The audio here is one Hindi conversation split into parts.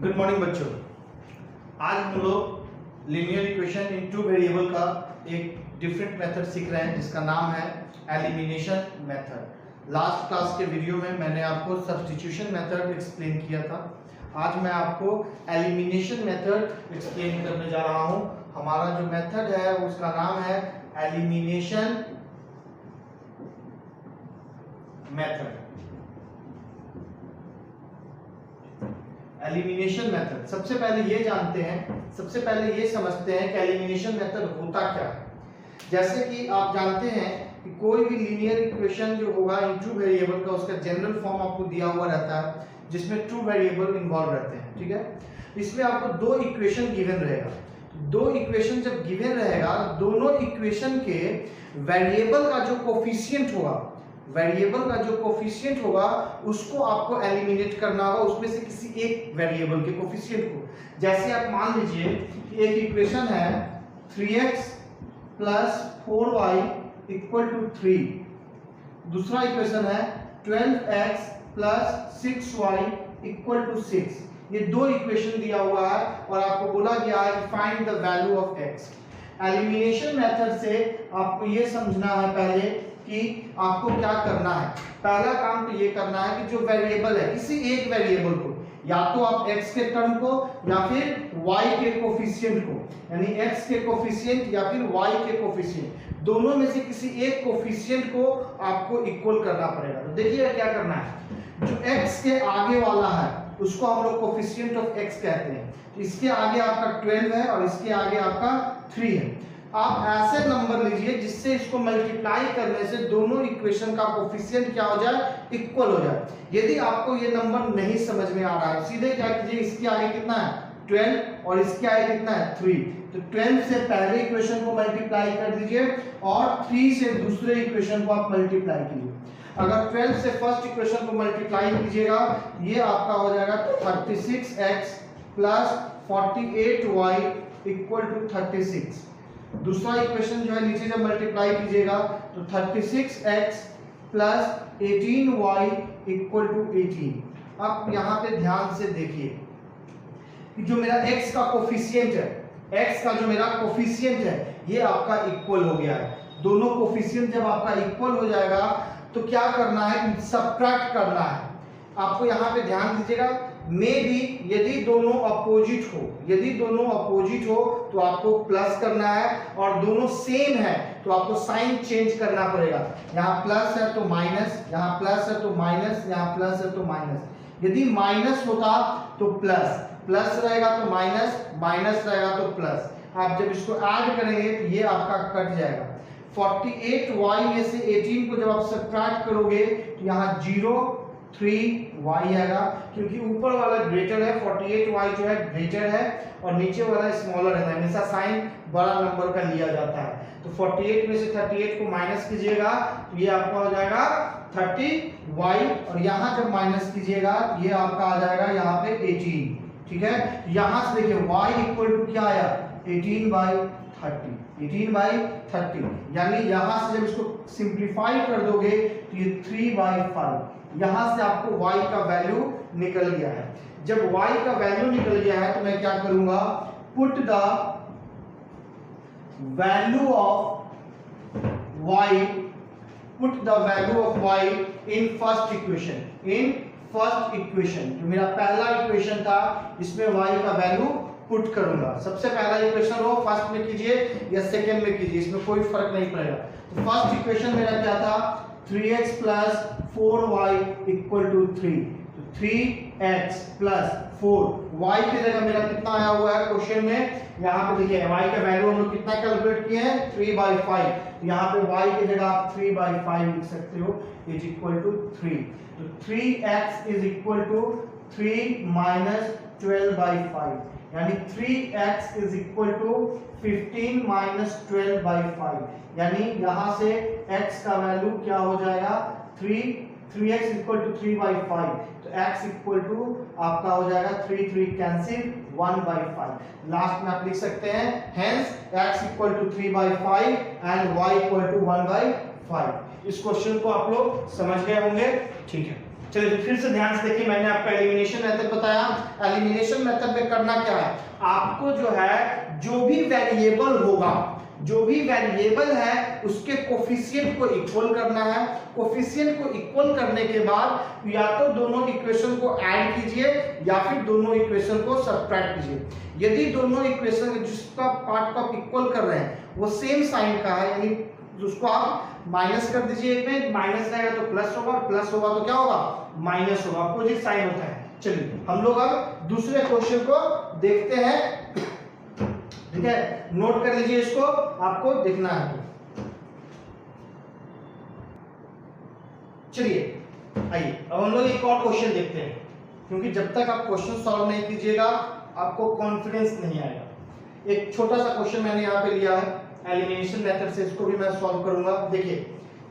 गुड मॉर्निंग बच्चों। आज हम लोग linear equation in two variable का एक डिफरेंट मेथड सीख रहे हैं जिसका नाम है एलिमिनेशन मेथड। लास्ट क्लास के वीडियो में मैंने आपको सब्स्टिट्यूशन मेथड एक्सप्लेन किया था। आज मैं आपको एलिमिनेशन मेथड एक्सप्लेन करने जा रहा हूं। हमारा जो मेथड है उसका नाम है एलिमिनेशन मेथड। एलिमिनेशन मेथड सबसे पहले ये जानते हैं, सबसे पहले ये समझते हैं कि एलिमिनेशन मेथड होता क्या है। जैसे कि आप जानते हैं कि कोई भी लीनियर इक्वेशन जो होगा इन टू वेरिएबल का उसका जनरल फॉर्म आपको दिया हुआ रहता है जिसमें टू वेरिएबल इन्वॉल्व रहते हैं। ठीक है, इसमें आपको दो इक्वेशन गिवन रहेगा। दो इक्वेशन जब गिवन रहेगा, दोनों इक्वेशन के वेरिएबल का जो कोफिशिएंट होगा, वेरिएबल का जो कोफिशिएंट होगा उसको आपको एलिमिनेट करना होगा, उसमें से किसी एक वेरिएबल के कोफिशिएंट को। जैसे आप मान लीजिए कि एक इक्वेशन है 3x plus 4y equal to 3, दूसरा इक्वेशन है 12x plus 6y equal to 6। ये दो इक्वेशन दिया हुआ है और आपको बोला गया है find the value of x। Elimination method से आपको ये समझना है पहले कि आपको क्या करना है। पहला काम तो ये करना है कि जो वेरिएबल है किसी एक वेरिएबल को, या तो आप x के टर्म को या फिर y के कोफिशिएंट को, यानी x के कोफिशिएंट या फिर y के कोफिशिएंट, दोनों में से किसी एक कोफिशिएंट को आपको इक्वल करना पड़ेगा। तो देखिए क्या करना है, जो x के आगे वाला है उसको हम लोग कोफिशिएंट ऑफ x कहते हैं। तो इसके आगे आपका 12 है और इसके आगे आपका 3 है। आप ऐसे नंबर लीजिए जिससे इसको मल्टीप्लाई करने से दोनों इक्वेशन का कोफिशिएंट क्या हो जाए, इक्वल हो जाए। यदि आपको ये नंबर नहीं समझ में आ रहा है, सीधे क्या कीजिए, इसके आगे कितना है 12 और इसके आगे कितना है 3, तो 12 से पहले इक्वेशन को मल्टीप्लाई कर दीजिए और 3 से दूसरे इक्वेशन को आप मल्टीप्लाई कीजिए। अगर 12 से फर्स्ट इक्वेशन को मल्टीप्लाई कीजिएगा, ये आपका हो जाएगा 36x plus 48y equal to 36। दूसरा इक्वेशन जो है नीचे जब मल्टीप्लाई कीजिएगा तो 36x plus 18y equal to 18। अब यहाँ पे ध्यान से देखिए कि जो मेरा x का कोफिशिएंट है, x का जो मेरा कोफिशिएंट है ये आपका इक्वल हो गया है। दोनों कोफिशिएंट जब आपका इक्वल हो जाएगा तो क्या करना है, सबट्रैक्ट करना है। आपको यहाँ पे ध्यान दीजिएगा, में भी यदि दोनों अपोजिट हो, यदि दोनों अपोजिट हो तो आपको प्लस करना है, और दोनों सेम है तो आपको साइन चेंज करना पड़ेगा। यहाँ प्लस है तो माइनस, यहाँ प्लस है तो माइनस, यहाँ प्लस है तो माइनस। यदि माइनस होता तो प्लस, प्लस रहेगा तो माइनस, माइनस रहेगा तो प्लस। आप जब इसको ऐड करेंगे तो ये आपका कट जाएगा। 48y में से 18 को जब आप सब्ट्रैक्ट करोगे तो यहाँ 0 3y आएगा, क्योंकि ऊपर वाला ग्रेटर है, 48y जो है ग्रेटर है और नीचे वाला स्मॉलर है। हमेशा साइन बड़ा नंबर का लिया जाता है। तो 48 में से 38 को माइनस कीजिएगा तो ये आपका हो जाएगा 30y, और यहाँ जब माइनस कीजिएगा ये आपका आ जाएगा यहाँ पे 18। ठीक है, यहाँ से देखिए y इक्वल टू क्या आया, 18/30, 18/30। यानी यहाँ से जब इसको सिंप्लीफाई कर दोगे तो ये 3/5, यहाँ से आपको y का वैल्यू निकल गया है। जब y का वैल्यू निकल गया है तो मैं क्या करूंगा, put the value of y, put the value of y in first equation. In first equation जो मेरा पहला इक्वेशन था इसमें y का वैल्यू पुट करूंगा। सबसे पहला इक्वेशन हो फर्स्ट में कीजिए या सेकंड में कीजिए, इसमें कोई फर्क नहीं पड़ेगा। तो फर्स्ट इक्वेशन मेरा क्या था, 3x plus 4y equal to 3, तो 3x प्लस 4y की जगह मेरा कितना आया हुआ है क्वेश्चन में, यहाँ पे देखिए y का वैल्यू हम लोग कितना कैलकुलेट किए हैं, 3/5। यहाँ पे y की जगह आप 3/5 लिख सकते हो, इज इक्वल टू 3। तो 3x is equal to 3 minus 12/5, यानी 3x is equal to 15 minus 12/5। यानी यहाँ से x का वैल्यू क्या हो जाएगा, 3x इक्वल टू 3/5, तो x इक्वल टू आपका हो जाएगा 3 कैंसिल 1/5। लास्ट में आप लिख सकते हैं hence x equal to 3/5 and y equal to 1/5। इस क्वेश्चन को आप लोग समझ गए होंगे। ठीक है। चलिए फिर से ध्यान से देखिए, मैंने आपको एलिमिनेशन मेथड बताया। एलिमिनेशन मेथड में करना क्या है, आपको जो है जो भी वेरिएबल होगा, जो भी वेरिएबल है उसके कोफिशिएंट को इक्वल करना है। कोफिशिएंट को इक्वल करने के बाद या तो दोनों इक्वेशन को ऐड कीजिए या फिर दोनों इक्वेशन को सब्ट्रैक्ट कीजिए। यदि दोनों इक्वेशन जिसका पार्ट को आप इक्वल कर रहे हैं वो सेम साइन का है, यानी उसको आप माइनस कर दीजिए, एक में माइनस रहेगा तो प्लस होगा, प्लस होगा तो क्या होगा, माइनस होगा, अपोजिट साइन होता है। चलिए हम लोग अब दूसरे क्वेश्चन को देखते हैं, ठीक है, नोट कर लीजिए, इसको आपको देखना है। तो चलिए आइए अब हम लोग एक और क्वेश्चन देखते हैं, क्योंकि जब तक आप क्वेश्चन सॉल्व नहीं कीजिएगा आपको कॉन्फिडेंस नहीं आएगा। एक छोटा सा क्वेश्चन मैंने यहाँ पे लिया है एलिमिनेशन मेथड से, इसको भी मैं सॉल्व करूंगा। देखिए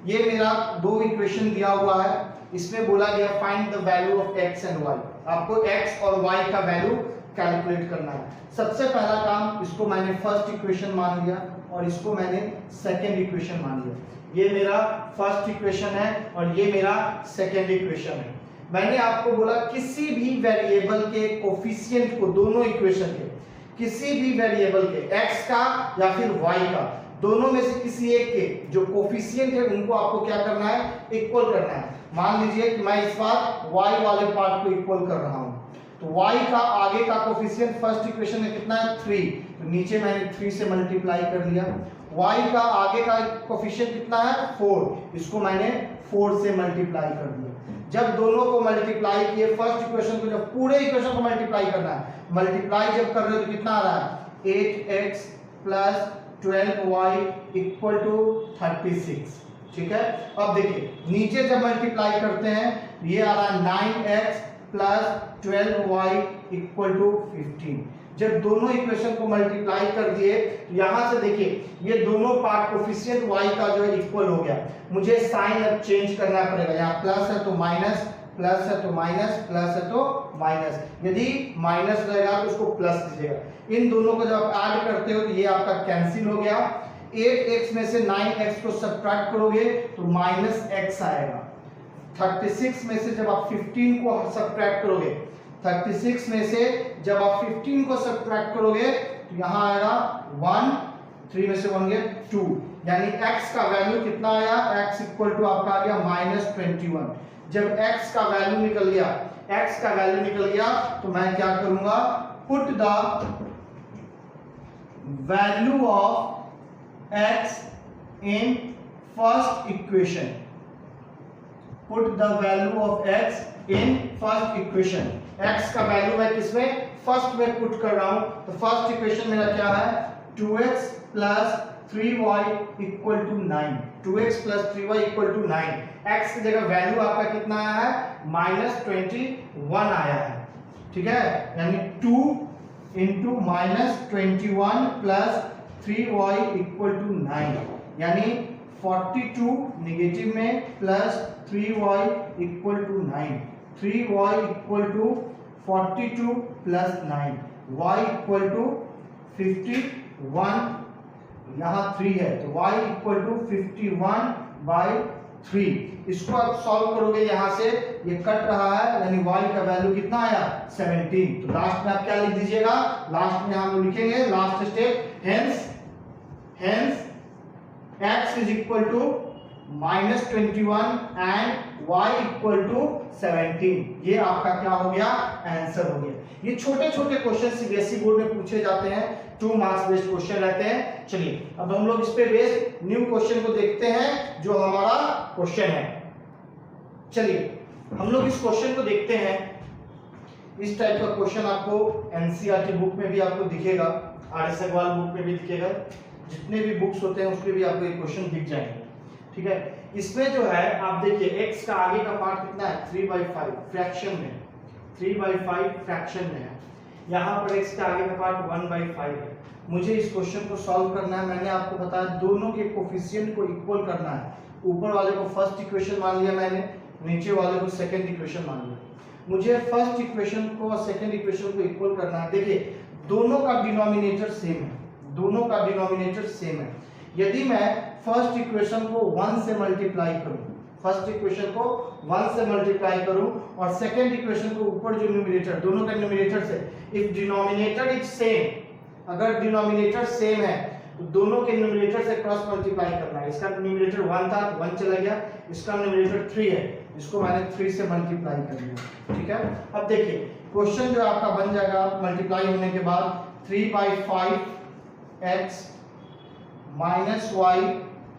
ये मेरा दो इक्वेशन दिया हुआ है, इसमें बोला गया find the value of x and y। आपको x और y का वैल्यू कैलकुलेट करना है। सबसे पहला काम, इसको मैंने फर्स्ट इक्वेशन मान लिया और इसको मैंने सेकंड इक्वेशन मान लिया। ये मेरा फर्स्ट इक्वेशन है और ये मेरा सेकंड इक्वेशन है। मैंने आपको बोला किसी भी वेरिएबल के कोफिशिएंट को, दोनों इक्वेशन के किसी भी वेरिएबल के x का या फिर y का, दोनों में से किसी एक के जो कोफिशिएंट है उनको आपको क्या करना है, इक्वल करना है। मान लीजिए कि मैं इस बार y वाले पार्ट को इक्वल कर रहा हूं, तो y का आगे का कोफिशिएंट फर्स्ट इक्वेशन में कितना है 3, तो नीचे मैंने 3 से मल्टीप्लाई कर लिया। y का आगे का कोफिशिएंट कितना है 4, इसको मैंने 4 से मल्टीप्लाई कर दिया। जब दोनों को मल्टीप्लाई किए, फर्स्ट इक्वेशन को, जब पूरे इक्वेशन को मल्टीप्लाई करना है, मल्टीप्लाई जब कर रहे हो तो कितना आ रहा है 8x plus 12y equal to 36, ठीक है। अब देखिए नीचे जब मल्टीप्लाई करते हैं ये आ रहा है 9x plus 12y equal to 15। जब दोनों इक्वेशन को मल्टीप्लाई कर दिए तो यहां से देखिए ये दोनों पार्ट कोफिशिएंट y का जो है इक्वल हो गया। मुझे साइन अब चेंज करना पड़ेगा, यहाँ प्लस है तो माइनस, प्लस है तो माइनस, प्लस है तो माइनस। यदि माइनस रहेगा तो उसको प्लस दीजिएगा। इन दोनों को जब आप ऐड करते हो तो ये आपका कैंसिल हो गया। 8x में से 9x को सब्ट्रैक्ट करोगे तो माइनस x आएगा। 36 में से जब आप 15 को सब्ट्रैक्ट करोगे, 36 में से जब आप 15 को सब्ट्रैक्ट करोगे तो यहाँ आएगा 1, 3 में से 1 गया 2, यानी x का वैल्यू कितना आया, x इक्वल टू आपका आ गया -21। जब x का वैल्यू निकल गया, x का वैल्यू निकल गया तो मैं क्या करूंगा, put the value of x in first equation, put the value of x in first equation. x का वैल्यू मैं किसमें, फर्स्ट में पुट कर रहा हूं, तो फर्स्ट इक्वेशन मेरा क्या है 2x plus 3y equal to 9, 2x plus 3y equal to 9। x की जगह वैल्यू आपका कितना आया है, -21 आया है, ठीक है, यानी 2 into -21 plus 3y equal to 9, यानी 42 नेगेटिव में plus 3y equal to 9, 3y equal to 42 plus 9, y equal to 51, यहाँ 3 है तो y इक्वल टू 51/3। इसको आप सॉल्व करोगे, यहाँ से ये कट रहा है, यानी y का वैल्यू कितना आया 17। तो लास्ट में आप क्या लिख दीजिएगा, लास्ट में हम लिखेंगे last step, hence x is equal to -21 and y equal to 17। ये आपका क्या हो गया, आंसर हो गया। ये छोटे छोटे क्वेश्चन सीबीएसई बोर्ड में पूछे जाते हैं, 2 मार्क्स बेस्ड क्वेश्चन रहते हैं। चलिए अब हम लोग इस पे बेस्ड न्यू क्वेश्चन को देखते हैं जो हमारा क्वेश्चन है। चलिए हम लोग इस क्वेश्चन को देखते हैं। इस टाइप का क्वेश्चन आपको एनसीईआरटी बुक में भी आपको दिखेगा, आरएस अग्रवाल बुक में भी दिखेगा, जितने भी बुक्स होते हैं उसमें भी आपको ये क्वेश्चन दिख जाएंगे, ठीक है। इसमें जो है आप देखिए x का आगे का पार्ट कितना है 3/5 फ्रैक्शन में, 3/5 फ्रैक्शन में है। यहाँ पर x का आगे का पार्ट 1/5 है। मुझे इस क्वेश्चन को सॉल्व करना है। मैंने आपको बताया दोनों के कोफिशिएंट को इक्वल करना है। ऊपर वाले को फर्स्ट इक्वेशन मान लिया मैंने, नीचे वाले को सेकंड इक्वेशन मान लिया। मुझे फर्स्ट इक्वेशन को और सेकंड इक्वेशन को इक्वल करना है। देखिए दोनों का डिनोमिनेटर सेम है, दोनों का डिनोमिनेटर सेम है। यदि मैं फर्स्ट इक्वेशन को 1 से मल्टीप्लाई करूं, फर्स्ट इक्वेशन को 1 से मल्टीप्लाई करूं और सेकंड इक्वेशन को ऊपर जो न्यूमरेटर, दोनों का न्यूमरेटर से, इफ डिनोमिनेटर इज सेम, अगर डिनोमिनेटर सेम है तो दोनों के न्यूमरेटर से क्रॉस मल्टीप्लाई करना है। इसका न्यूमरेटर 1 था, 1 चला गया, इसका न्यूमरेटर 3 है, इसको मैंने 3 से मल्टीप्लाई कर दिया। ठीक है, अब देखिए क्वेश्चन जो आपका बन जाएगा मल्टीप्लाई होने के बाद 3/5x minus y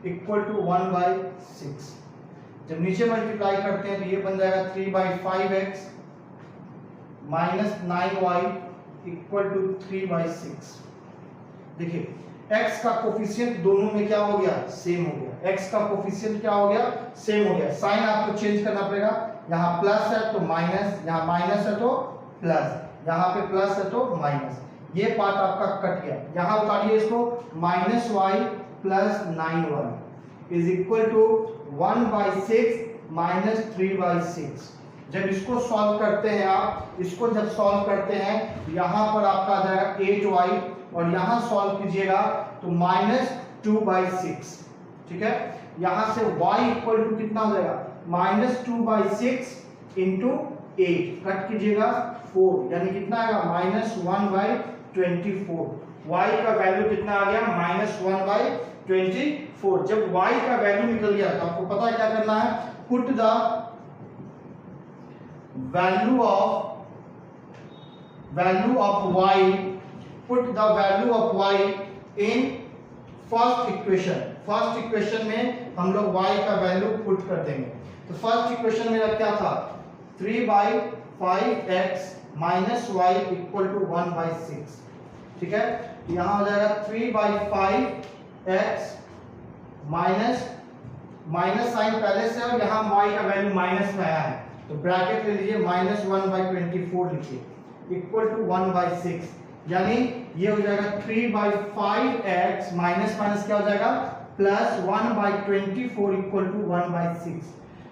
equal to 1/6। जब नीचे मल्टीप्लाई करते हैं तो ये बन जाएगा 3/5x minus 9y equal to 3/6। देखिए x का कोफिशिएंट दोनों में क्या हो गया, सेम हो गया। x का कोफिशिएंट क्या हो गया, सेम हो गया। साइन आपको चेंज करना पड़ेगा, यहाँ प्लस है तो माइनस, यहाँ माइनस है तो प्लस, यहाँ पे प्लस है तो माइनस, ये पार्ट आपका कट गया। यहाँ उतारिए इसको, -y plus 9y is equal to 1/6 minus 3/6। जब इसको सॉल्व करते हैं आप, इसको जब सॉल्व करते हैं यहाँ पर आपका आ जाएगा 8y और यहाँ सॉल्व कीजिएगा तो -2/6। ठीक है, यहाँ से y इक्वल टू कितना हो जाएगा, -2/6 इंटू 8, कट कीजिएगा 4, यानी कितना आएगा -1/24। y का वैल्यू कितना आ गया, -1/24। जब y का वैल्यू निकल गया तो आपको पता है क्या करना है, put the value of y, put the value of y in first equation. First equation में हम लोग y का वैल्यू पुट कर देंगे। तो फर्स्ट इक्वेशन मेरा क्या था, 3/5x minus y equal to 1/6। ठीक है, यहाँ हो जाएगा 3/5x माइनस साइन पहले से और यहाँ y का वैल्यू माइनस में आया है तो ब्रैकेट ले लीजिए, -1/24 लिखिए इक्वल टू 1/6, यानी ये हो जाएगा 3/5x माइनस माइनस क्या हो जाएगा प्लस 1/24 इक्वल टू 1/6।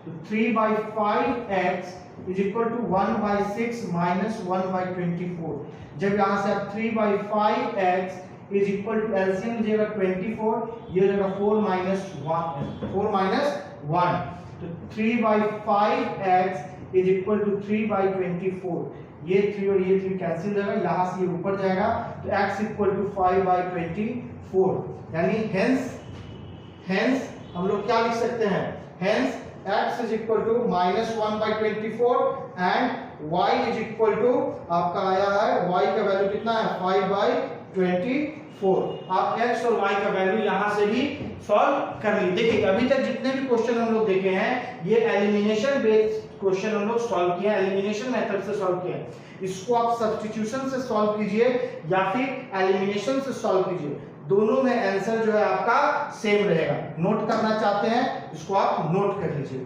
तो 3/5x is equal to 1/6 minus 1/24। जब यहाँ से आप 3/5x is equal to LCM लीजिएगा 24, ये हो जाएगा 4 माइनस 1, तो 3/5x इज इक्वल टू 3/24। ये 3 और ये 3 कैंसिल हो जाएगा, यहाँ से ये ऊपर जाएगा तो x इक्वल टू 5/24, यानी हेंस हम लोग क्या लिख सकते हैं, hence x is equal to -1/24 and y is equal to आपका आया है, y का वैल्यू कितना है 5/24। आप x और y का वैल्यू यहां से भी सॉल्व कर ली। देखिए अभी तक जितने भी क्वेश्चन हम लोग देखे हैं ये एलिमिनेशन बेस्ड क्वेश्चन हम लोग सॉल्व किए हैं, एलिमिनेशन मेथड से सॉल्व किए हैं। इसको आप सब्स्टिट्यूशन से सॉल्व कीजिए या फिर एलिमिनेशन से सॉल्व कीजिए, दोनों में आंसर जो है आपका सेम रहेगा। नोट करना चाहते हैं इसको आप नोट कर लीजिए।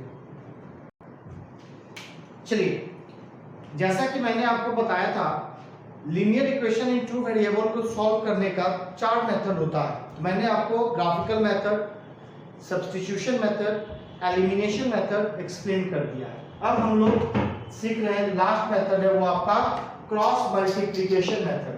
चलिए, जैसा कि मैंने आपको बताया था linear equation in two variable को सॉल्व करने का 4 मेथड होता है। मैंने आपको graphical method, substitution method, elimination method explain कर दिया है। अब हम लोग सीख रहे हैं लास्ट मेथड है वो आपका cross multiplication method.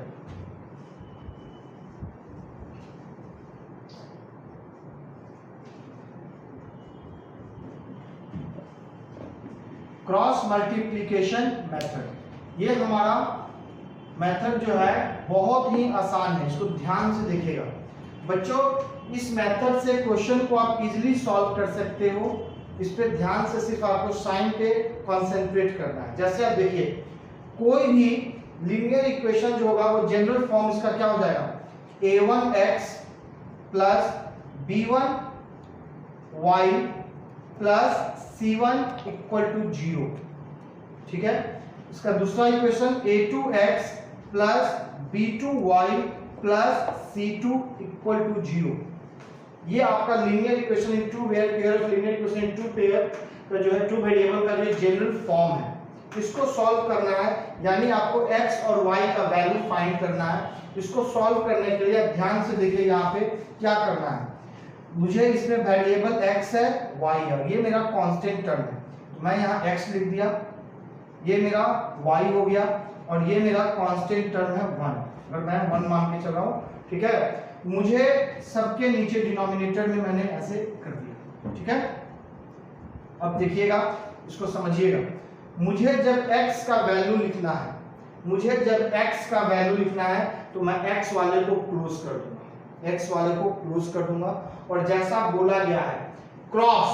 Cross multiplication method, ये हमारा मेथड जो है बहुत ही आसान है, इसको ध्यान से देखिएगा बच्चों। इस मेथड से क्वेश्चन को आप इजीली सॉल्व कर सकते हो, इस पे ध्यान से सिर्फ आपको साइन पे कंसंट्रेट करना है। जैसे आप देखिए कोई भी लीनियर इक्वेशन जो होगा वो जनरल फॉर्म इसका क्या हो जाएगा, a1x plus b1y plus c1 equal to 0। ठीक है, इसका दूसरा equation a2x plus b2y plus c2 equal to 0। ये आपका linear equation in two pair of linear equation in two pair का जो है टू वेरिएबल का जो जनरल फॉर्म है, इसको सॉल्व करना है, यानी आपको x और y का वैल्यू फाइंड करना है। इसको सॉल्व करने के लिए आप ध्यान से देखिए यहाँ पे क्या करना है। मुझे इसमें वेरिएबल x है, y है, ये मेरा कांस्टेंट टर्म है, मैं यहाँ x लिख दिया, ये मेरा y हो गया और ये मेरा कांस्टेंट टर्म है 1, अगर मैं 1 मान के चल रहा हूँ। ठीक है, मुझे सबके नीचे डिनोमिनेटर में मैंने ऐसे कर दिया। ठीक है, अब देखिएगा, इसको समझिएगा। मुझे जब x का वैल्यू लिखना है, मुझे जब x का वैल्यू लिखना है तो मैं x वाले को क्लोज कर दूंगा, x वाले को क्लोज कर दूंगा। और जैसा बोला गया है क्रॉस,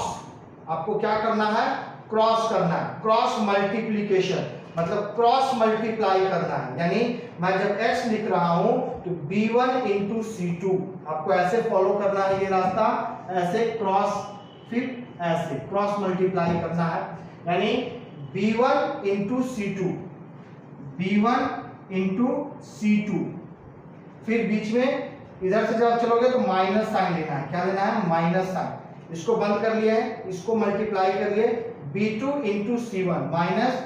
आपको क्या करना है, क्रॉस करना है, क्रॉस मल्टीप्लीकेशन मतलब क्रॉस मल्टीप्लाई करना है। यानी मैं जब x लिख रहा हूं तो b1 इंटू C2, आपको ऐसे फॉलो करना है ये रास्ता, ऐसे क्रॉस, फिर ऐसे क्रॉस मल्टीप्लाई करना है। यानी b1 into C2, b1 into C2, फिर बीच में इधर से जब चलोगे तो माइनस साइन लेना है। क्या लेना है, माइनस साइन। इसको बंद कर लिया है, इसको मल्टीप्लाई कर लिए, b2 into C1 minus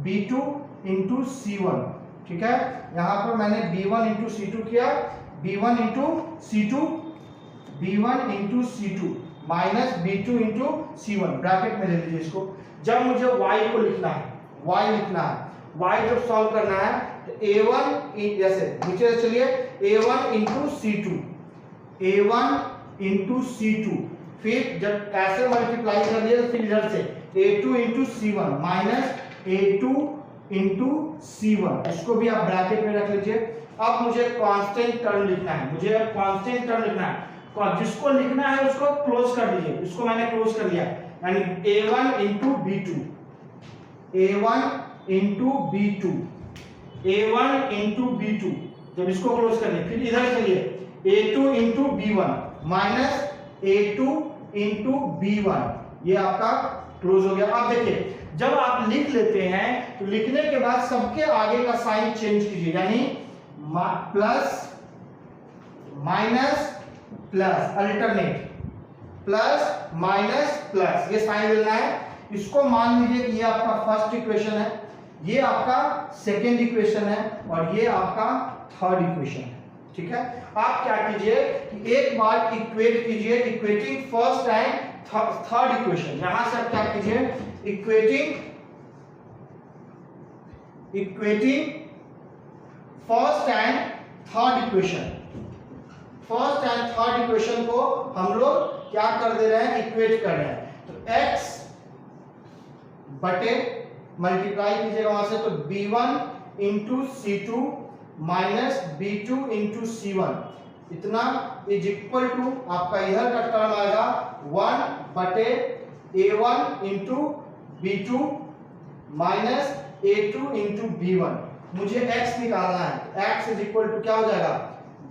b2 into C1। ठीक है, यहां पर मैंने b1 इंटू C2 किया, b1 into C2, b1 into C2 minus b2 into C1, bracket में ले लीजिए इसको। जब मुझे y को लिखना है, y लिखना है, y जब सॉल्व करना है तो a1 जैसे नीचे से चलिए, a1 into C2, a1 into C2, फिर जब ऐसे मल्टीप्लाई कर लिया तो फिर इधर से a2 into C1 minus a2 into C1, इसको भी आप ब्रैकेट में रख लीजिए। अब मुझे कांस्टेंट टर्म लिखना है, मुझे अब कांस्टेंट टर्म लिखना है, जिसको लिखना है उसको क्लोज कर दीजिए। इसको मैंने क्लोज कर लिया, यानी a1 into b2, a1 into b2, a1 into b2, जब इसको क्लोज कर लिया फिर इधर चलिए a2 into b1 minus a2 into b1, ये आपका क्लोज हो गया। अब देखिए जब आप लिख लेते हैं तो लिखने के बाद सबके आगे का साइन चेंज कीजिए, यानी plus minus plus, alternate plus minus plus, ये साइन लेना है। इसको मान लीजिए कि ये आपका फर्स्ट इक्वेशन है, ये आपका सेकेंड इक्वेशन है और ये आपका थर्ड इक्वेशन है। ठीक है, आप क्या कीजिए कि एक बार इक्वेट कीजिए, equating first and third equation. यहां से आप क्या कीजिए, equating first and third equation, first and third equation को हम लोग क्या कर दे रहे हैं, इक्वेट कर रहे हैं। तो x बटे मल्टीप्लाई कीजिएगा वहां से, तो b1 into C2 minus b2 into C1, इतना इज इक्वल टू आपका इधर का टर्म आएगा 1 बटे a1 into b2 minus a2 into b1। मुझे x निकालना है, x इज इक्वल टू क्या हो जाएगा,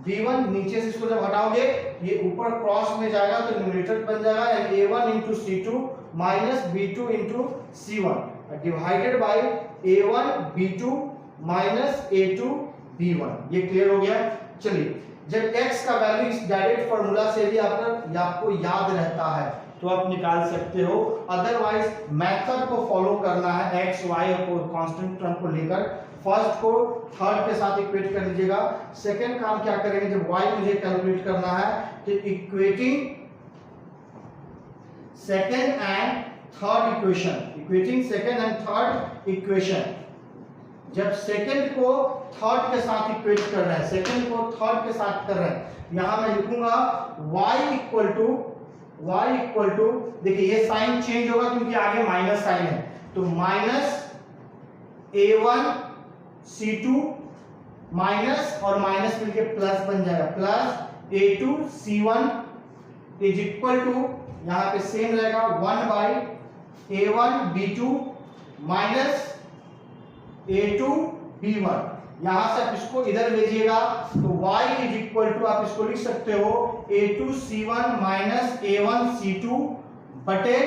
b1, नीचे से इसको जब हटाओगे ये ऊपर क्रॉस में जाएगा तो न्यूमरेटर बन जाएगा, यानी a1 into C2 minus b2 into C1 divided by a1 b2 minus a2 b1। ये क्लियर हो गया। चलिए, जब x का वैल्यू इस डायरेक्ट फार्मूला से भी आपको याद रहता है तो आप निकाल सकते हो, अदरवाइज मेथड को फॉलो करना है x y को कांस्टेंट टर्म को लेकर। फर्स्ट को थर्ड के साथ इक्वेट कर लीजिएगा। सेकंड काम क्या करेंगे, जब y मुझे कैलकुलेट करना है तो equating second and third equation, equating second and third equation. जब सेकंड को थर्ड के साथ इक्वेट कर रहे हैं, सेकंड को थर्ड के साथ कर रहे हैं, यहां मैं लिखूंगा y इक्वल टू देखिए ये साइन चेंज होगा क्योंकि आगे माइनस साइन है, तो माइनस a1 C2 माइनस और माइनस मिलके प्लस बन जाएगा, plus a2 C1 is equal to यहां पे सेम रहेगा 1 by a1 b2 minus a2 b1। यहां से आप इसको इधर भेजिएगा तो y इज इक्वल टू आप इसको लिख सकते हो a2 C1 minus a1 C2 बटे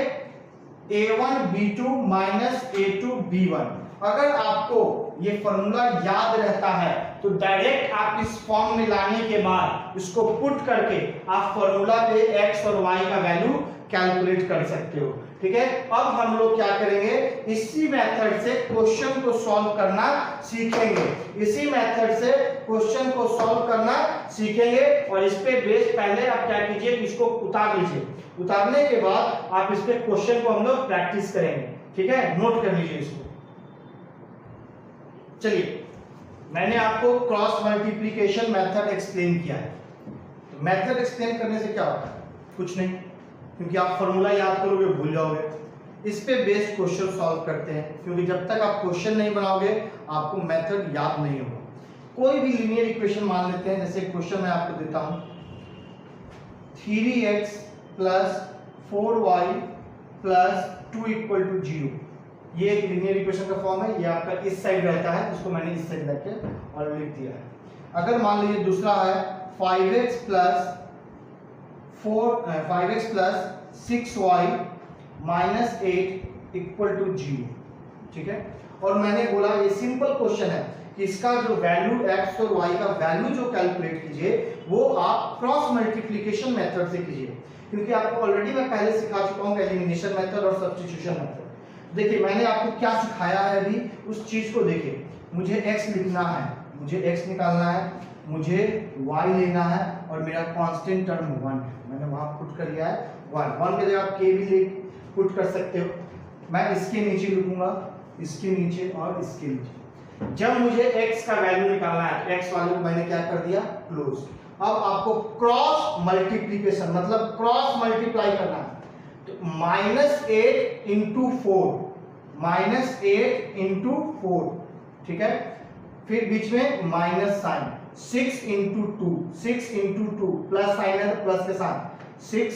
a1 b2 minus a2 b1। अगर आपको ये फॉर्मूला याद रहता है तो डायरेक्ट आप इस फॉर्म में लाने के बाद इसको पुट करके आप फॉर्मूला पे x और y का वैल्यू कैलकुलेट कर सकते हो। ठीक है, अब हम लोग क्या करेंगे, इसी मेथड से क्वेश्चन को सॉल्व करना सीखेंगे, इसी मेथड से क्वेश्चन को सॉल्व करना सीखेंगे। और इस पे बेस पहले आप क्या कीजिए, इसको उतार लीजिए, उतारने के बाद आप इस पे क्वेश्चन को हम लोग प्रैक्टिस करेंगे। ठीक है, नोट कर लीजिए इसको। चलिए, मैंने आपको क्रॉस मल्टीप्लिकेशन मेथड एक्सप्लेन किया है। तो मेथड एक्सप्लेन करने से क्या होता है, कुछ नहीं, क्योंकि आप फॉर्मूला याद करोगे भूल जाओगे। इस पे बेस्ड क्वेश्चन सॉल्व करते हैं, क्योंकि जब तक आप क्वेश्चन नहीं बनाओगे आपको मेथड याद नहीं होगा। कोई भी लीनियर इक्वेशन मान लेते हैं, जैसे क्वेश्चन मैं आपको देता हूं 3x + 4y + 2 = 0। ये एक लीनियर इक्वेशन का फॉर्म है, ये आपका इस साइड रहता है, इसको मैंने इस साइड रख के और लिख दिया है। अगर मान लीजिए दूसरा है 5x + 6y - 8 = 0, ठीक है। और मैंने बोला ये सिंपल क्वेश्चन है कि इसका जो वैल्यू x और y का वैल्यू जो कैलकुलेट कीजिए वो आप क्रॉस मल्टीप्लिकेशन मेथड से कीजिए, क्योंकि आपको ऑलरेडी मैं पहले सिखा चुका हूं एलिमिनेशन मेथड और सब्स्टिट्यूशन मेथड। देखिए मैंने आपको क्या सिखाया है अभी, उस चीज को देखिए। मुझे x लिखना है, मुझे x निकालना है, मुझे y लेना है और मेरा कांस्टेंट टर्म 1 है, मैंने वहां पुट कर दिया है 1 की जगह आप k भी पुट कर सकते हो। मैं इसके नीचे लिखूंगा, इसके नीचे और इसके नीचे। जब मुझे x का वैल्यू निकालना है, x वाले को मैंने क्या कर दिया क्लोज। अब आपको क्रॉस मल्टीप्लिकेशन मतलब क्रॉस मल्टीप्लाई करना है, तो -8 × 4 ठीक है। फिर बीच में माइनस साइन, 6 × 2 प्लस साइन है तो प्लस के साथ 6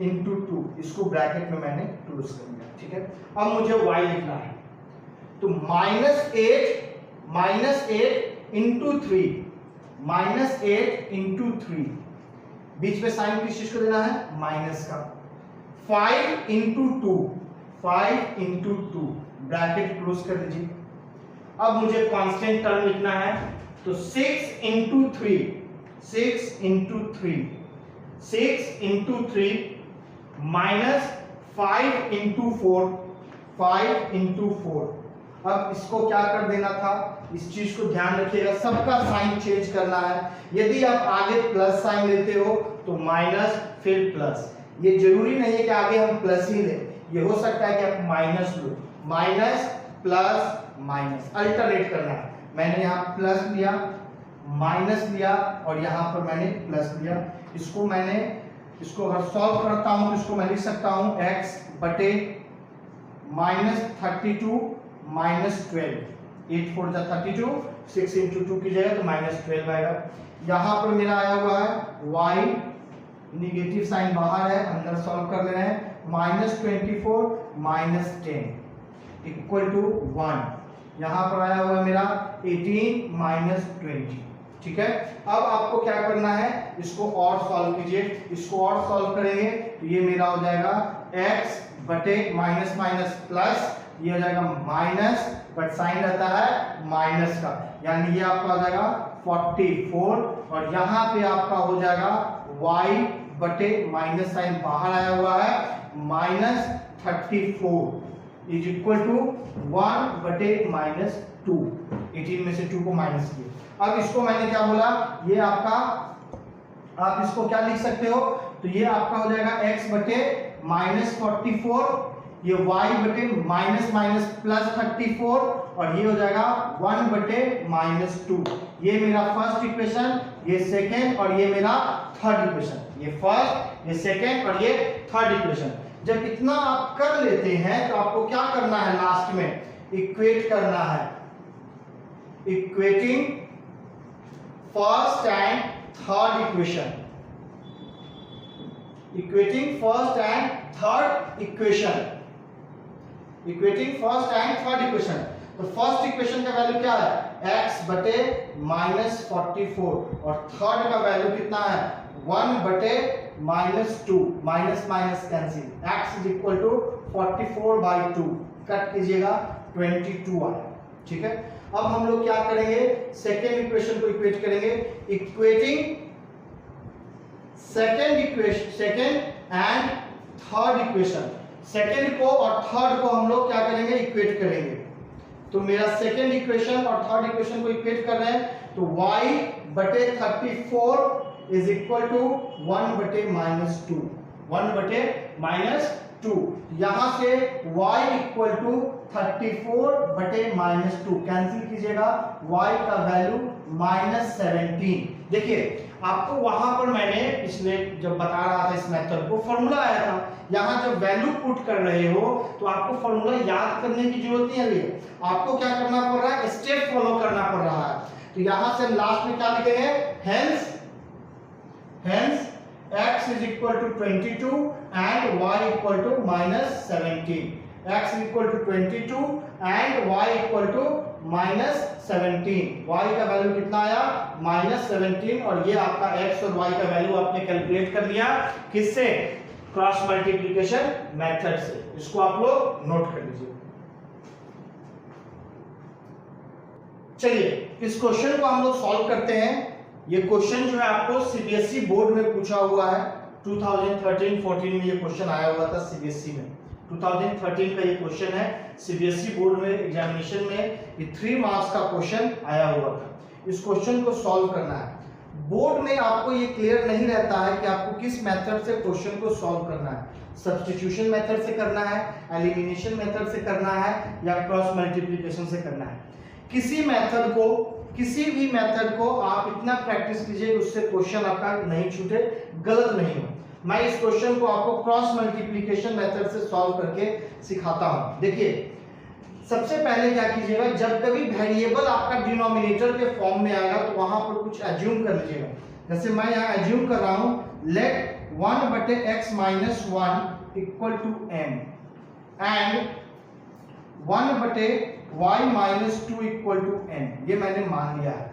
× 2, इसको ब्रैकेट में मैंने क्लोज कर दिया, ठीक है। अब मुझे y लिखना है, तो -8 × 3 बीच में साइन किस चीज को देना है माइनस का। 5 × 2 ब्रैकेट क्लोज कर दीजिए। अब मुझे कांस्टेंट टर्म लिखना है, तो 6 × 3 -5 × 4 अब इसको क्या कर देना था, इस चीज को ध्यान रखिएगा, सबका साइन चेंज करना है। यदि आप आगे प्लस साइन लेते हो तो माइनस फिर प्लस, ये जरूरी नहीं है कि आगे हम प्लस ही लें, ये हो सकता है कि आप minus low, minus plus minus alternate करना है। मैंने यहाँ प्लस लिया, माइनस लिया और यहाँ पर मैंने प्लस लिया। इसको अगर सॉल्व करता हूँ तो इसको मैं लिख सकता हूँ x बटे -32 -12, 8 × 4 = 32, 6 × 2 की जगह तो -12 आएगा। यहाँ पर मेरा आया हुआ है y, निगेटिव साइन बाहर है, अंदर सॉल्व कर ले रहे हैं, -24 -10 = 1। यहाँ पर आया हुआ है मेरा 18 - 20, ठीक है। अब आपको क्या करना है, इसको और सॉल्व कीजिए। इसको और सॉल्व करेंगे तो ये मेरा हो जाएगा x बटे माइनस माइनस प्लस, ये हो जाएगा माइनस, बट साइन रहता है माइनस का, यानी ये आपका हो जाएगा 44 और यहाँ पे आपका हो जाएगा y बटे माइनस साइन बाहर आया हुआ है -34 = 1 बटे -2, 18 में से 2 को माइनस किए। अब इसको मैंने क्या बोला, ये आपका, आप इसको क्या लिख सकते हो, तो ये आपका हो जाएगा x बटे -44, ये y बटे -34 और ये हो जाएगा 1 बटे -2। ये मेरा फर्स्ट इक्वेशन, ये सेकेंड और ये मेरा थर्ड इक्वेशन, ये फर्स्ट, ये सेकेंड और ये थर्ड इक्वेशन। जब इतना आप कर लेते हैं तो आपको क्या करना है, लास्ट में इक्वेट करना है, equating first and third equation, equating first and third equation, equating first and third equation. तो फर्स्ट इक्वेशन का वैल्यू क्या है, x बटे -44 और थर्ड का वैल्यू कितना है 1 बटे -2, minus minus cancel, x = 44/2, cut कीजिएगा 22 आया, ठीक है। अब हम लोग क्या करेंगे, सेकेंड इक्वेशन को इक्वेट करेंगे, equating second and third equation. Second को और थर्ड को हम लोग क्या करेंगे, इक्वेट करेंगे। तो मेरा सेकेंड इक्वेशन और थर्ड इक्वेशन को इक्वेट कर रहे हैं, तो y बटे 34 = 1 बटे -2, 1 बटे -2। यहां से y = 34 बटे -2 कैंसिल कीजिएगा, y का वैल्यू -17। देखिए आपको वहां पर मैंने पिछले जब बता रहा था इस मेथड को फॉर्मूला आया था, यहाँ जब वैल्यू पुट कर रहे हो तो आपको फॉर्मूला याद करने की जरूरत नहीं है, आपको क्या करना पड़ रहा है, स्टेप फॉलो करना पड़ रहा है। तो यहां से लास्ट में क्या लिखेंगे, hence x is equal to 22 and y equal to minus 17, x is equal to 22 and y equal to minus 17, y का वैल्यू कितना आया -17, और ये आपका x और y का वैल्यू आपने कैलकुलेट कर लिया किससे, क्रॉस मल्टीप्लिकेशन मेथड से। इसको आप लोग नोट कर लीजिए। चलिए इस क्वेश्चन को हम लोग सॉल्व करते हैं। ये क्वेश्चन जो है आपको सीबीएसई बोर्ड में पूछा हुआ है, 2013-14 में ये क्वेश्चन आया हुआ था सीबीएसई में, 2013 का ये क्वेश्चन है, सीबीएसई बोर्ड में एग्जामिनेशन में ये 3 मार्क्स का क्वेश्चन आया हुआ था। इस क्वेश्चन को सॉल्व करना है। बोर्ड में आपको ये क्लियर नहीं रहता है कि आपको किस मेथड से क्वेश्चन को सॉल्व करना है, सब्स्टिट्यूशन मेथड से करना है, एलिमिनेशन मेथड से करना है, या क्रॉस मल्टीप्लिकेशन से करना है। किसी भी मेथड को आप इतना प्रैक्टिस कीजिए उससे क्वेश्चन आपका नहीं छूटे, गलत नहीं हो। मैं इस क्वेश्चन को आपको क्रॉस मल्टीप्लिकेशन मेथड से सॉल्व करके सिखाता हूं। देखिए सबसे पहले क्या कीजिएगा, जब कभी वेरिएबल आपका डिनोमिनेटर के फॉर्म में आएगा तो वहां पर कुछ एज्यूम कर लीजिएगा। जैसे मैं यहाँ एज्यूम कर रहा हूं, let 1/x - 1 equal to m and 1/y - 2 equal to n, ये मैंने मान लिया है।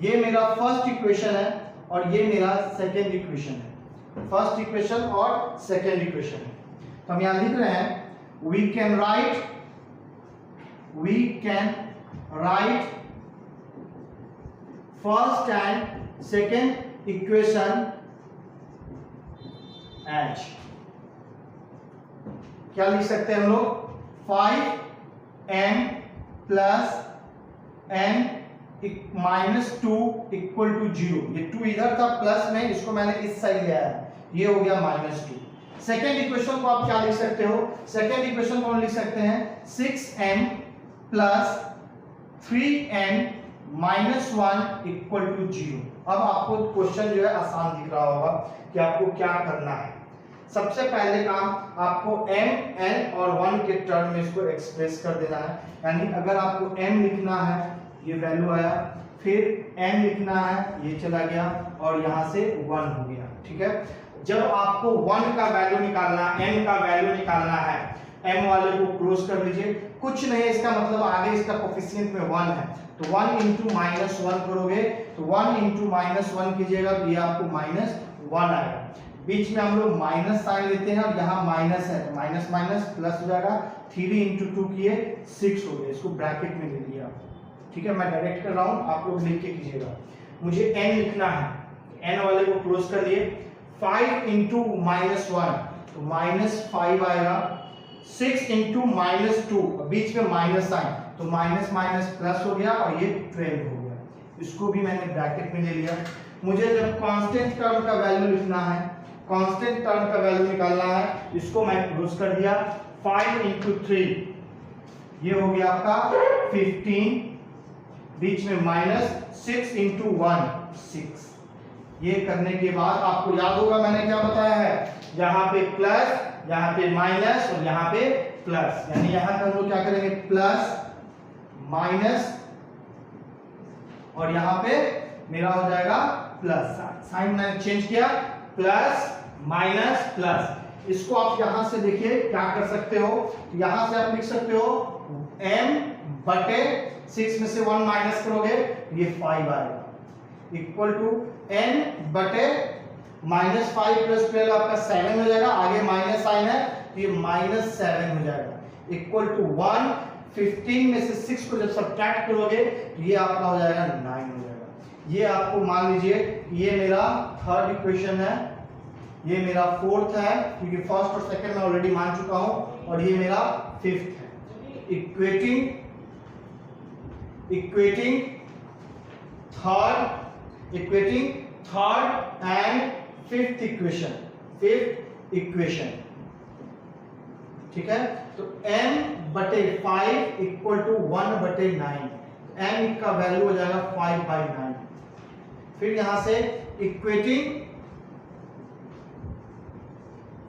ये मेरा फर्स्ट इक्वेशन है और ये मेरा सेकेंड इक्वेशन है, फर्स्ट इक्वेशन और सेकेंड इक्वेशन है। तो हम यहां लिख रहे हैं we can write first and second equation as, क्या लिख सकते हैं हम लोग, 5m + n -2 इक्वल टू 0। ये 2 इधर था प्लस में, इसको मैंने इस साइड ले आया, ये हो गया -2। सेकेंड इक्वेशन को आप क्या लिख सकते हो, सेकेंड इक्वेशन को हम लिख सकते हैं 6m + 3n - 1 इक्वल टू 0। अब आपको क्वेश्चन जो है आसान दिख रहा होगा कि आपको क्या करना है। सबसे पहले काम आपको m, n और 1 के टर्म में इसको एक्सप्रेस कर देना है। यानी अगर आपको m लिखना है, ये वैल्यू आया, फिर n लिखना है, ये चला गया, और यहाँ से 1 हो गया, ठीक है। जब आपको 1 का वैल्यू निकालना, n का वैल्यू निकालना है, m वाले को क्लोज कर लीजिए, कुछ नहीं है इसका मतलब आगे इसका कोफिशिएंट में 1 है, तो 1 × -1 करोगे तो 1 × -1 कीजिएगा तो ये आपको -1 आएगा। बीच में हम लोग माइनस साइन लेते हैं और यहाँ माइनस है तो माइनस माइनस प्लस हो जाएगा, 3 × 2 किए 6 हो गए, इसको ब्रैकेट में ले लिया, ठीक है। मैं डायरेक्ट कर रहा हूँ, आप लोग लिख के कीजिएगा। मुझे n लिखना है, n वाले को क्लोज कर लिए, 5 × -1 तो -5 आएगा, 6 × -2 बीच में माइनस साइन तो माइनस माइनस प्लस हो गया और ये 12 हो गया, इसको भी मैंने ब्रैकेट में ले लिया। मुझे जब कांस्टेंट टर्म का वैल्यू लिखना है, कांस्टेंट टर्म का वैल्यू निकालना है, इसको मैं क्लोज कर दिया, 5 × 3 ये हो गया आपका 15, बीच में -6 × 1 6। ये करने के बाद आपको याद होगा मैंने क्या बताया है, यहाँ पे प्लस, यहाँ पे माइनस और यहाँ पे प्लस, यानी यहाँ पे हम लोग क्या करेंगे, प्लस माइनस और यहाँ पे मेरा हो जाएगा प्लस, साइन मैंने चेंज किया, प्लस माइनस प्लस। इसको आप यहां से देखिए क्या कर सकते हो, यहां से आप लिख सकते हो m/6 में से 1 माइनस करोगे ये 5 आएगा, इक्वल टू n/-5 + 12 आपका 7 हो जाएगा, आगे माइनस साइन है तो ये -7 हो जाएगा, इक्वल टू 1। 15 में से 6 को जब सब्ट्रैक्ट करोगे तो ये आपका हो जाएगा 9 हो जाएगा। ये आपको मान लीजिए ये मेरा थर्ड इक्वेशन है, ये मेरा फोर्थ है क्योंकि फर्स्ट और सेकंड मैं ऑलरेडी मान चुका हूं, और ये मेरा फिफ्थ है। Equating third and fifth equation, ठीक है। तो m/5 इक्वल टू 1/9, m का वैल्यू हो जाएगा 5/9। फिर यहां से equating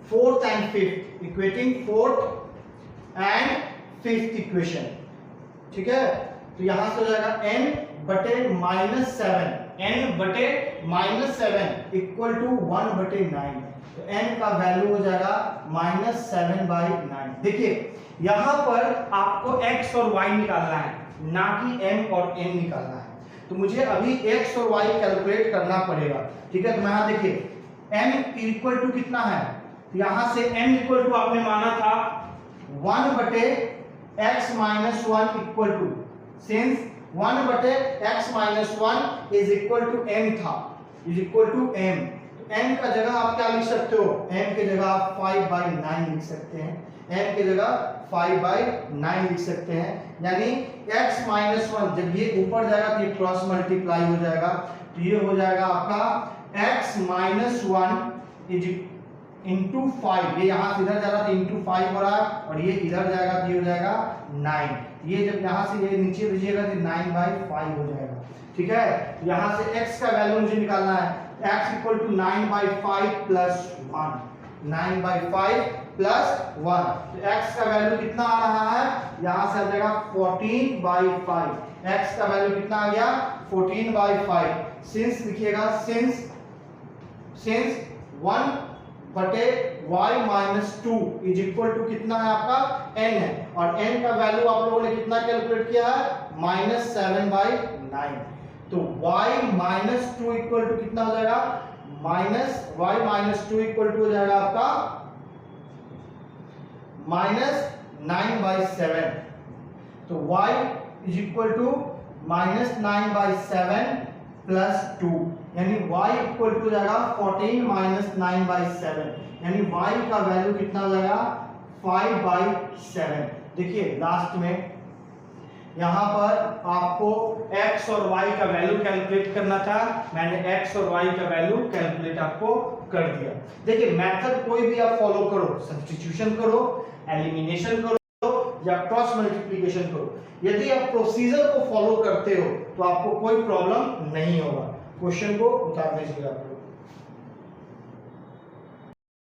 fourth and fifth, equating fourth and fifth equation, ठीक है। तो यहां से हो जाएगा n बटे -7, n बटे -7 इक्वल टू 1/9। तो n का वैल्यू हो जाएगा -7/9। देखिए यहां पर आपको x और y निकालना है, ना कि m और n निकालना है। तो मुझे अभी x और y कैलकुलेट करना पड़ेगा, ठीक है। तो यहां देखिए m इक्वल टू कितना है, यहां से m इक्वल टू आपने माना था 1/x - 1 equal to, since 1/x - 1 is equal to m था, इज इक्वल टू m। तो m का जगह आप क्या लिख सकते हो, m के जगह आप 5/9 लिख सकते हैं, m के जगह 5/9 लिख सकते हैं। यानी x - 1 जब ये ऊपर जाएगा तो ये क्रॉस मल्टीप्लाई हो जाएगा, तो ये हो जाएगा आपका x - 1 इज इंटू 5, ये यहां से इधर जा रहा था इंटू 5 हो रहा है, और ये इधर जाएगा तो ये हो जाएगा 9। ये जब यहां से ये नीचे भेजिएगा तो 9/5 हो जाएगा, ठीक है। यहां से x का वैल्यू मुझे निकालना है, x equal to 9/5 plus 1, 9/5 plus 1। तो x का वैल्यू कितना आ रहा है, यहां से आ जाएगा 14/5। x का वैल्यू कितना आ गया, 14/5। सिंस लिखिएगा, since 1/y-2 is equal to कितना है आपका, n है, और n का वैल्यू आप लोगों ने कितना कैलकुलेट किया है, -7/9। तो y-2 इक्वल टू कितना हो जाएगा, y-2 इक्वल टू हो जाएगा आपका -9/7। तो y is equal to -9/7 plus 2, यानी y इक्वल टू हो जाएगा 14 - 9/7, यानी y का वैल्यू कितना हो जाएगा, 5/7। देखिए लास्ट में यहां पर आपको x और y का वैल्यू कैलकुलेट करना था, मैंने x और y का वैल्यू कैलकुलेट आपको कर दिया। देखिए मेथड कोई भी आप फॉलो करो, सब्स्टिट्यूशन करो, एलिमिनेशन करो या क्रॉस मल्टीप्लिकेशन करो, यदि आप प्रोसीजर को फॉलो करते हो तो आपको कोई प्रॉब्लम नहीं होगा। क्वेश्चन को उतार दीजिएगा।